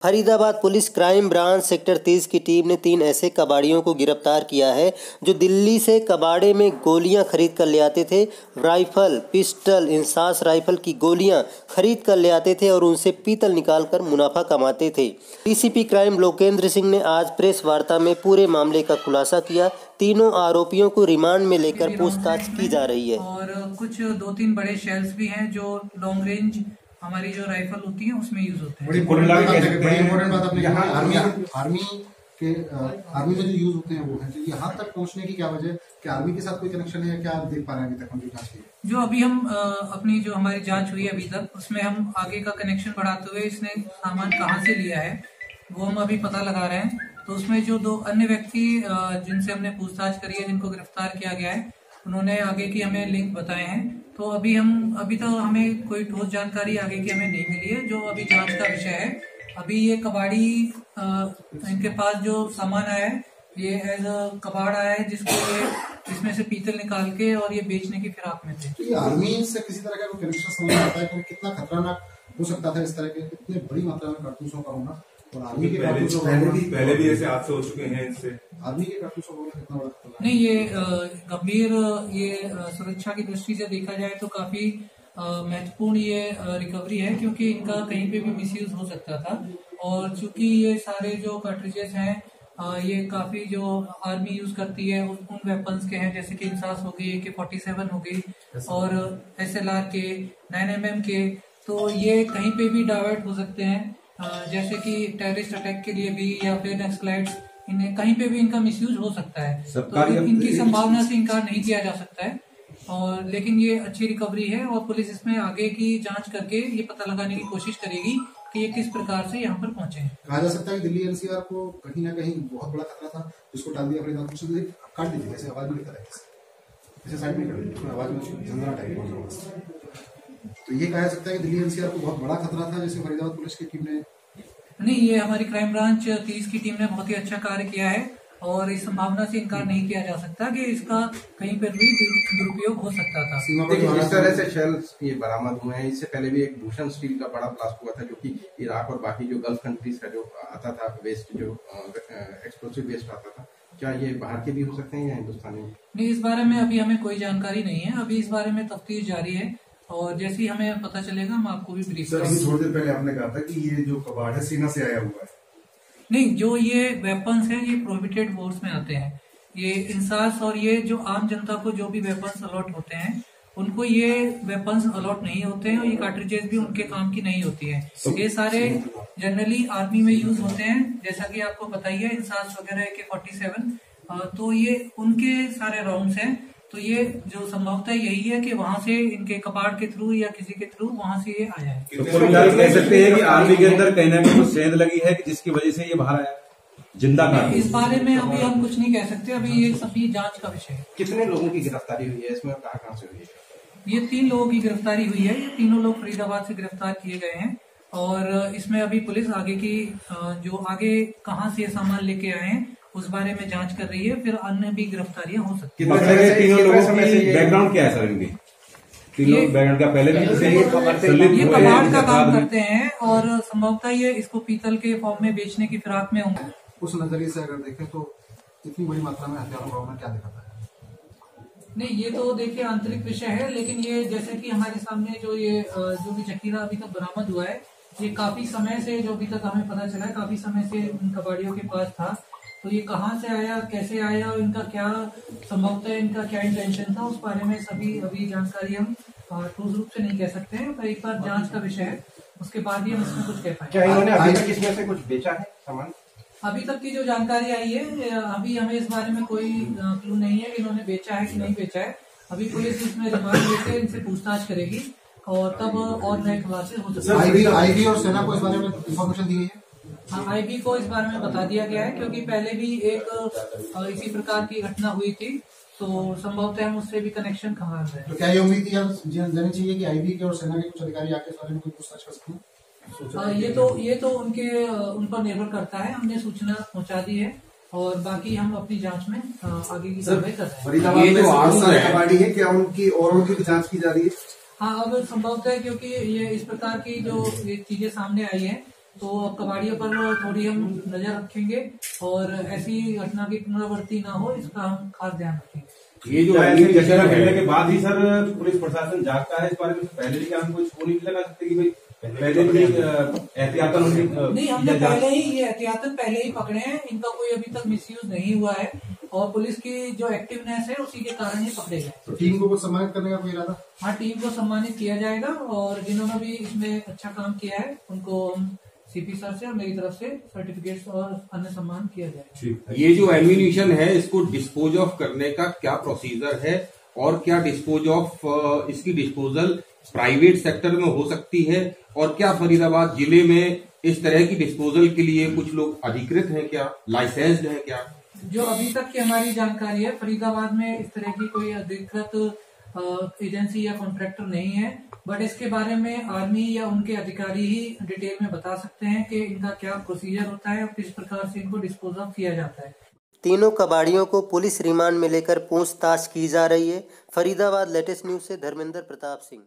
Faridabad police crime branch sector 30 की team ने 3 ऐसे कबाड़ियों को गिरफ्तार किया है जो दिल्ली से कबाड़े में गोलियां खरीद कर ले आते थे। राइफल, पिस्टल, इंसास राइफल की गोलियां खरीद कर ले आते थे और उनसे पीतल निकालकर मुनाफा कमाते थे। डीसीपी क्राइम लोकेंद्र सिंह ने आज प्रेस वार्ता में पूरे मामले का खुलासा किया। तीनों आरोपियों को रिमांड में लेकर पूछताछ की जा रही है। और कुछ 2-3 बड़े शेल्स भी हैं जो लॉन्ग रेंज हमारी जो राइफल होती है उसमें यूज होते हैं। बड़ी इम्पोर्टेंट बात आपने कहा, आर्मी में जो यूज होते हैं वो है, तो यहाँ तक पहुँचने की क्या वजह, क्या आर्मी के साथ कोई कनेक्शन है, क्या आप देख पा रहे हैं अभी तक हम जांच की? जो अभी हम अपनी जो हमारी जांच हुई है अभी तक, उसमें हम आगे का कनेक्शन बढ़ाते हुए इसने सामान कहाँ से लिया है वो हम अभी पता लगा रहे हैं। तो उसमें जो 2 अन्य व्यक्ति जिनसे हमने पूछताछ करी है, जिनको गिरफ्तार किया गया है, उन्होंने आगे की हमें लिंक बताए हैं। तो अभी तो हमें कोई ठोस जानकारी आगे की हमें नहीं मिली है, जो अभी जांच का विषय है। अभी ये कबाड़ी इनके पास जो सामान आया है ये एज अ कबाड़ आया है, जिसमें से पीतल निकाल के और ये बेचने की फिराक में थे। तो ये आर्मी से किसी तरह का कनेक्शन समझ आता है कि कितना खतरनाक हो सकता था इस तरह के इतने बड़ी मात्रा में कारतूसों का होना, और आर्मी के पहले भी ऐसे हादसे हो चुके हैं इससे। आर्मी के कारतूसों का होना कितना बड़ा खतरा नहीं, ये गंभीर ये सुरक्षा की दृष्टि से देखा जाए तो काफी महत्वपूर्ण ये रिकवरी है, क्योंकि इनका कहीं पे भी मिसयूज हो सकता था। और चूंकि ये सारे जो कार्ट्रिजेस हैं ये काफी जो आर्मी यूज करती है उन वेपन्स के हैं, जैसे कि इंसास हो गई, AK-47 हो गई और SLR के 9mm के, तो ये कहीं पे भी डाइवर्ट हो सकते हैं, जैसे कि टेररिस्ट अटैक के लिए भी या फिर नक्सलाइट्स, इन्हें कहीं पे भी इनका मिसयूज हो सकता है। तो इनकी संभावना से इनकार नहीं किया जा सकता है। और लेकिन ये अच्छी रिकवरी है और पुलिस इसमें आगे की जांच करके ये पता लगाने की कोशिश करेगी कि ये किस प्रकार से यहाँ पर पहुंचे हैं। कहा जा सकता है कि दिल्ली NCR को कहीं ना कहीं बहुत बड़ा खतरा था, जिसको टाल दिया फरीदाबाद। काट दीजिए, जैसे आवाज में दिक्कत है, जैसे साइड में कर दीजिए, आवाज में झंझनाहट आएगी। तो ये कहा जा सकता है कि दिल्ली NCR को बहुत बड़ा खतरा था, जैसे फरीदाबाद पुलिस की टीम ने नहीं, ये हमारी क्राइम ब्रांच 30 की टीम ने बहुत ही अच्छा कार्य किया है और इस संभावना से इनकार नहीं किया जा सकता कि इसका कहीं पर भी दुरुपयोग हो सकता था। इस तरह से शेल्स ये बरामद हुए हैं। इससे पहले भी एक भूषण स्टील का बड़ा ब्लास्ट हुआ था, जो कि इराक और बाकी जो गल्फ कंट्रीज का जो आता था वेस्ट, जो एक्सप्लोसिव वेस्ट आता था, क्या ये बाहर के भी हो सकते हैं या हिंदुस्तानी? नहीं, इस बारे में अभी हमें कोई जानकारी नहीं है। अभी इस बारे में तफ्तीश जारी है और जैसे ही हमें पता चलेगा हम आपको भी ब्रीफ करेंगे। थोड़ी देर पहले आपने कहा था कि ये जो कबाड़ है सीना से आया हुआ है। नहीं, जो ये वेपन्स हैं ये प्रोहिबिटेड वॉर्स में आते हैं। ये इंसास और ये जो आम जनता को जो भी वेपन्स अलॉट होते हैं उनको ये वेपन्स अलॉट नहीं होते हैं और ये कार्ट्रिजेस भी उनके काम की नहीं होती है। ये सारे जनरली आर्मी में यूज होते हैं, जैसा कि आपको पता ही है, इंसास वगैरह AK-47, तो ये उनके सारे राउंड्स हैं। तो ये जो संभवतः यही है कि वहां से इनके कबाड़ के थ्रू या किसी के थ्रू वहां से ये आया है। तो कह सकते हैं कि आर्मी के अंदर कहीं ना कहीं कुछ सेंध लगी है कि जिसकी वजह से ये बाहर आया जिंदा का। इस बारे में अभी हम कुछ नहीं कह सकते, अभी ये सभी जांच का विषय है। कितने लोगों की गिरफ्तारी हुई है इसमें, कहाँ से हुई है? ये 3 लोगों की गिरफ्तारी हुई है। ये तीनों लोग फरीदाबाद से गिरफ्तार किए गए हैं और इसमें अभी पुलिस आगे की जो आगे कहाँ से ये सामान लेके आए हैं उस बारे में जांच कर रही है। फिर अन्य भी गिरफ्तारियां हो सकती है। तीनों लोगों की बैकग्राउंड क्या है सर? इनकी तीनों बैकग्राउंड का पहले भी ये कबाड़ का काम करते हैं और संभवतः ये इसको पीतल के फॉर्म में बेचने की फिराक में होंगे। उस नजरिए से अगर देखें तो इतनी बड़ी मात्रा में हथियारों का होना क्या दिखाता है? नहीं, ये तो देखिए आंतरिक विषय है, लेकिन ये जैसे कि हमारे सामने जो भी जखीरा अभी तक बरामद हुआ है, ये काफी समय से, जो अभी तक हमें पता चला है, काफी समय से इन कबाड़ियों के पास था। तो ये कहाँ से आया, कैसे आया और इनका क्या संभवतः इनका क्या इंटेंशन था, उस बारे में सभी अभी जानकारी हम ठोस रूप से नहीं कह सकते हैं। तो एक बार जांच का विषय है, उसके बाद ही हम इसमें कुछ कह पाएंगे। क्या इन्होंने अभी तक इसमें से कुछ बेचा है सामान? अभी तक की जो जानकारी आई है, अभी हमें इस बारे में कोई क्लू नहीं है कि इन्होंने बेचा है कि नहीं बेचा है। अभी पुलिस इसमें रिमांड लेकर इनसे पूछताछ करेगी और तब और नए खुलासे हो सकते हैं। आईबी और सेना को इस बारे में इंफॉर्मेशन दी गई है? हाँ, IB को इस बारे में बता दिया गया है, क्योंकि पहले भी एक इसी प्रकार की घटना हुई थी, तो संभवतः हम उससे भी कनेक्शन खंगाल रहे हैं। तो क्या ये उम्मीद जानी चाहिए कि IB के और सेना के कुछ अधिकारी आके इस बारे में कोई पूछताछ कर सकते हैं? ये तो उन पर निर्भर करता है। हमने सूचना पहुंचा दी है और बाकी हम अपनी जांच में आगे की कार्रवाई कर रहे हैं। फरीदाबाद में जो 8 साल कबाड़ी है, क्या उनकी और उनकी जांच की जा रही है? हाँ, अब संभवतः क्योंकि ये इस प्रकार की जो चीजें सामने आई है तो अब कबाड़ियों पर थोड़ी हम नजर रखेंगे और ऐसी घटना की पुनरावृत्ति ना हो, इसका हम खास ध्यान रखेंगे। ये जो घटना घटने के बाद ही सर पुलिस प्रशासन जागता है इस बारे में? पहले भी क्या हम कोई छू नहीं लगा सकते कि भाई पहले भी एहतियातन नहीं, हमने पहले ही ये एहतियातन पहले ही पकड़े हैं, इनका कोई अभी तक मिसयूज नहीं हुआ है और पुलिस की जो एक्टिवनेस है उसी के कारण ही पकड़े गए। तो टीम को कुछ सम्मानित करने का कोई इरादा? हाँ, टीम को सम्मानित किया जाएगा और जिन्होंने भी इसमें अच्छा काम किया है उनको हम सीपी सर से और मेरी तरफ से सर्टिफिकेट्स और अन्य सम्मान किया जाएगा। ये जो एम्यूनिशन है इसको डिस्पोज ऑफ करने का क्या प्रोसीजर है और क्या डिस्पोज ऑफ इसकी डिस्पोजल प्राइवेट सेक्टर में हो सकती है और क्या फरीदाबाद जिले में इस तरह की डिस्पोजल के लिए कुछ लोग अधिकृत हैं, क्या लाइसेंस्ड हैं क्या? जो अभी तक की हमारी जानकारी है, फरीदाबाद में इस तरह की कोई अधिकृत एजेंसी या कॉन्ट्रैक्टर नहीं है, बट इसके बारे में आर्मी या उनके अधिकारी ही डिटेल में बता सकते हैं कि इनका क्या प्रोसीजर होता है और किस प्रकार से इनको डिस्पोज ऑफ किया जाता है। तीनों कबाड़ियों को पुलिस रिमांड में लेकर पूछताछ की जा रही है। फरीदाबाद लेटेस्ट न्यूज से धर्मेंद्र प्रताप सिंह।